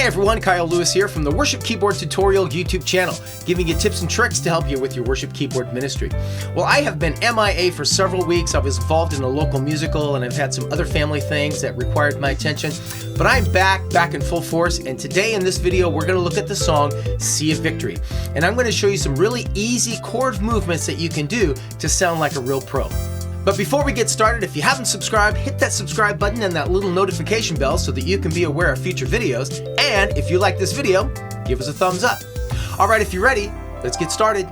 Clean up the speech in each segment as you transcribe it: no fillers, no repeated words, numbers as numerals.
Hey everyone, Kyle Lewis here from the Worship Keyboard Tutorial YouTube channel, giving you tips and tricks to help you with your worship keyboard ministry. Well, I have been MIA for several weeks. I was involved in a local musical and I've had some other family things that required my attention, but I'm back in full force, and today in this video we're going to look at the song Sea of Victory, and I'm going to show you some really easy chord movements that you can do to sound like a real pro. But before we get started, if you haven't subscribed, hit that subscribe button and that little notification bell so that you can be aware of future videos. And if you like this video, give us a thumbs up. All right, if you're ready, let's get started.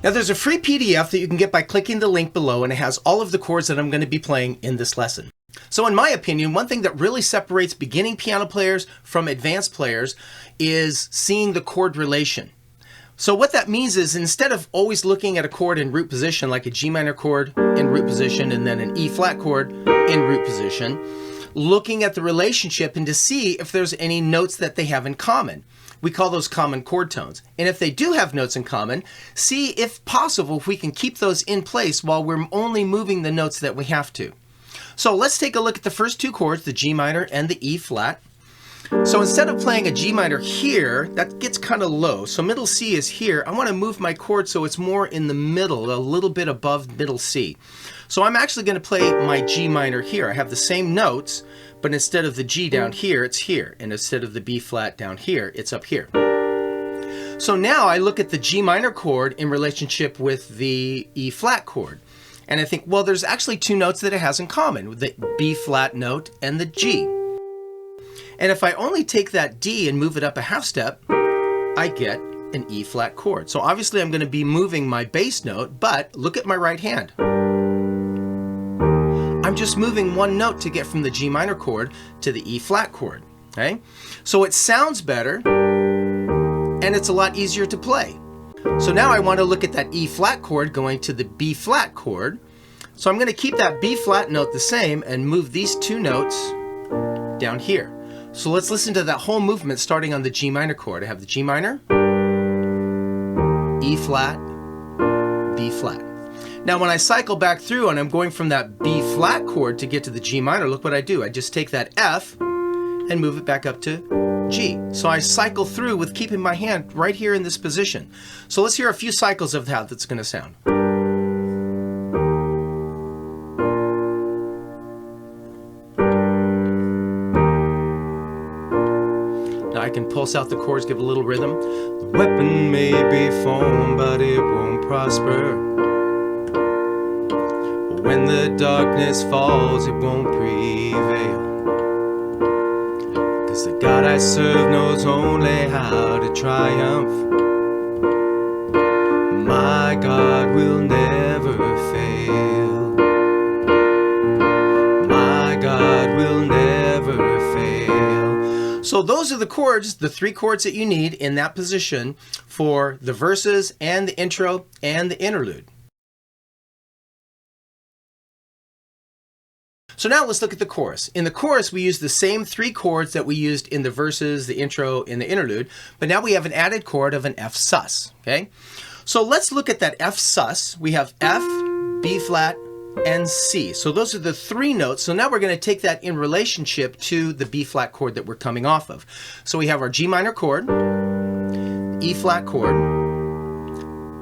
Now there's a free PDF that you can get by clicking the link below, and it has all of the chords that I'm going to be playing in this lesson. So in my opinion, one thing that really separates beginning piano players from advanced players is seeing the chord relation. So what that means is, instead of always looking at a chord in root position, like a G minor chord in root position and then an E flat chord in root position, looking at the relationship and to see if there's any notes that they have in common. We call those common chord tones. And if they do have notes in common, see if possible if we can keep those in place while we're only moving the notes that we have to. So let's take a look at the first two chords, the G minor and the E flat. So instead of playing a G minor here, that gets kind of low. So middle C is here. I want to move my chord so it's more in the middle, a little bit above middle C. So I'm actually going to play my G minor here. I have the same notes, but instead of the G down here, it's here. And instead of the B flat down here, it's up here. So now I look at the G minor chord in relationship with the E flat chord. And I think, well, there's actually two notes that it has in common, the B flat note and the G. And if I only take that D and move it up a half step, I get an E flat chord. So obviously I'm going to be moving my bass note, but look at my right hand. I'm just moving one note to get from the G minor chord to the E flat chord. Okay? So it sounds better and it's a lot easier to play. So now I want to look at that E flat chord going to the B flat chord. So I'm going to keep that B flat note the same and move these two notes down here. So let's listen to that whole movement starting on the G minor chord. I have the G minor, E flat, B flat. Now when I cycle back through and I'm going from that B flat chord to get to the G minor, look what I do. I just take that F and move it back up to G. So I cycle through with keeping my hand right here in this position. So let's hear a few cycles of how that's going to sound. I can pulse out the chords, give a little rhythm. The weapon may be formed, but it won't prosper. When the darkness falls, it won't prevail. 'Cause the God I serve knows only how to triumph. My God will never fail. My God will never fail. So those are the chords, the three chords that you need in that position for the verses and the intro and the interlude. So now let's look at the chorus. In the chorus, we use the same three chords that we used in the verses, the intro, and the interlude, but now we have an added chord of an F sus, okay? So let's look at that F sus. We have F, B flat, and C. So those are the three notes. So now we're going to take that in relationship to the B flat chord that we're coming off of. So we have our G minor chord, E flat chord,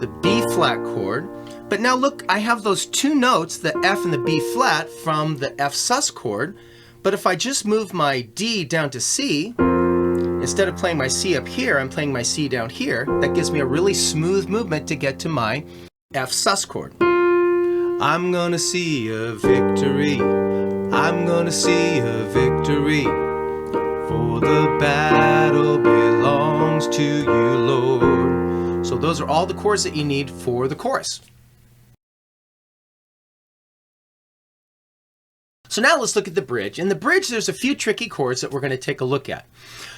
the B flat chord. But now look, I have those two notes, the F and the B flat, from the F sus chord. But if I just move my D down to C, instead of playing my C up here, I'm playing my C down here. That gives me a really smooth movement to get to my F sus chord. I'm gonna see a victory. I'm gonna see a victory. For the battle belongs to you, Lord. So those are all the chords that you need for the chorus. So now let's look at the bridge. In the bridge, there's a few tricky chords that we're going to take a look at.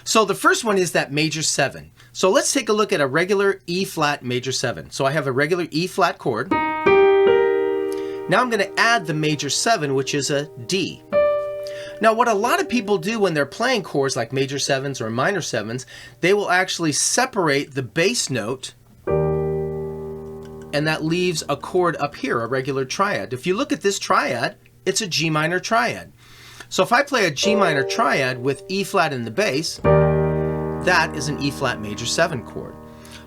So the first one is that major 7. So let's take a look at a regular E flat major 7. So I have a regular E flat chord. Now I'm going to add the major 7, which is a D. Now what a lot of people do when they're playing chords like major 7s or minor 7s, they will actually separate the bass note, and that leaves a chord up here, a regular triad. If you look at this triad, it's a G minor triad. So if I play a G minor triad with E flat in the bass, that is an E flat major 7 chord.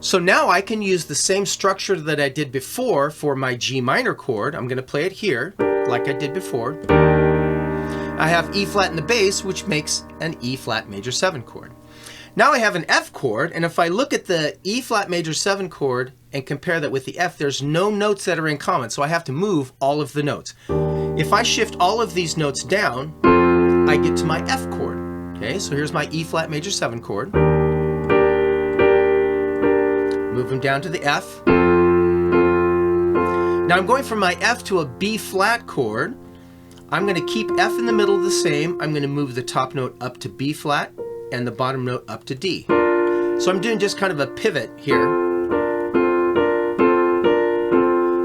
So now I can use the same structure that I did before for my G minor chord. I'm going to play it here like I did before. I have E flat in the bass, which makes an E flat major 7 chord. Now I have an F chord, and if I look at the E flat major 7 chord and compare that with the F, there's no notes that are in common, so I have to move all of the notes. If I shift all of these notes down, I get to my F chord. Okay, so here's my E flat major 7 chord. Move them down to the F. Now I'm going from my F to a B flat chord. I'm going to keep F in the middle the same. I'm going to move the top note up to B flat and the bottom note up to D. So I'm doing just kind of a pivot here.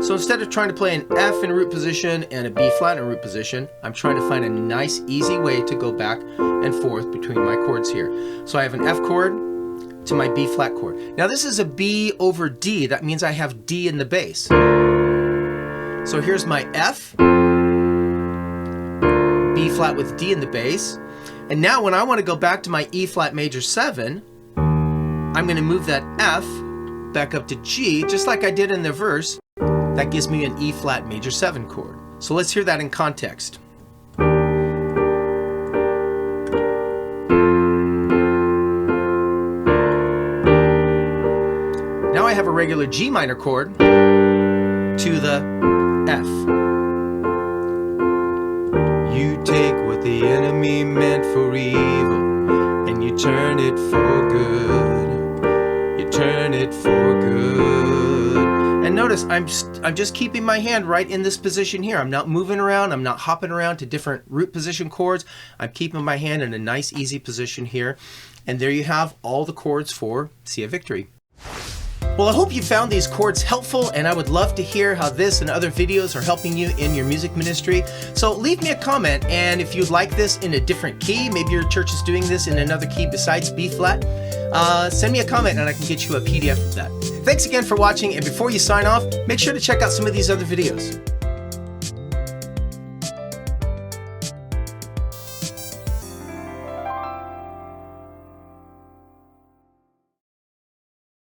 So instead of trying to play an F in a root position and a B flat in a root position, I'm trying to find a nice easy way to go back and forth between my chords here. So I have an F chord to my B flat chord. Now this is a B over D. That means I have D in the bass. So here's my F, B flat with D in the bass. And now when I want to go back to my E flat major 7, I'm going to move that F back up to G, just like I did in the verse. That gives me an E flat major 7 chord. So let's hear that in context. Now I have a regular G minor chord to the F. You take what the enemy meant for evil and you turn it for good. You turn it for good. And notice I'm just keeping my hand right in this position here. I'm not moving around. I'm not hopping around to different root position chords. I'm keeping my hand in a nice easy position here. And there you have all the chords for See a Victory. Well, I hope you found these chords helpful, and I would love to hear how this and other videos are helping you in your music ministry. So leave me a comment, and if you'd like this in a different key, maybe your church is doing this in another key besides B flat, send me a comment and I can get you a PDF of that. Thanks again for watching, and before you sign off, make sure to check out some of these other videos.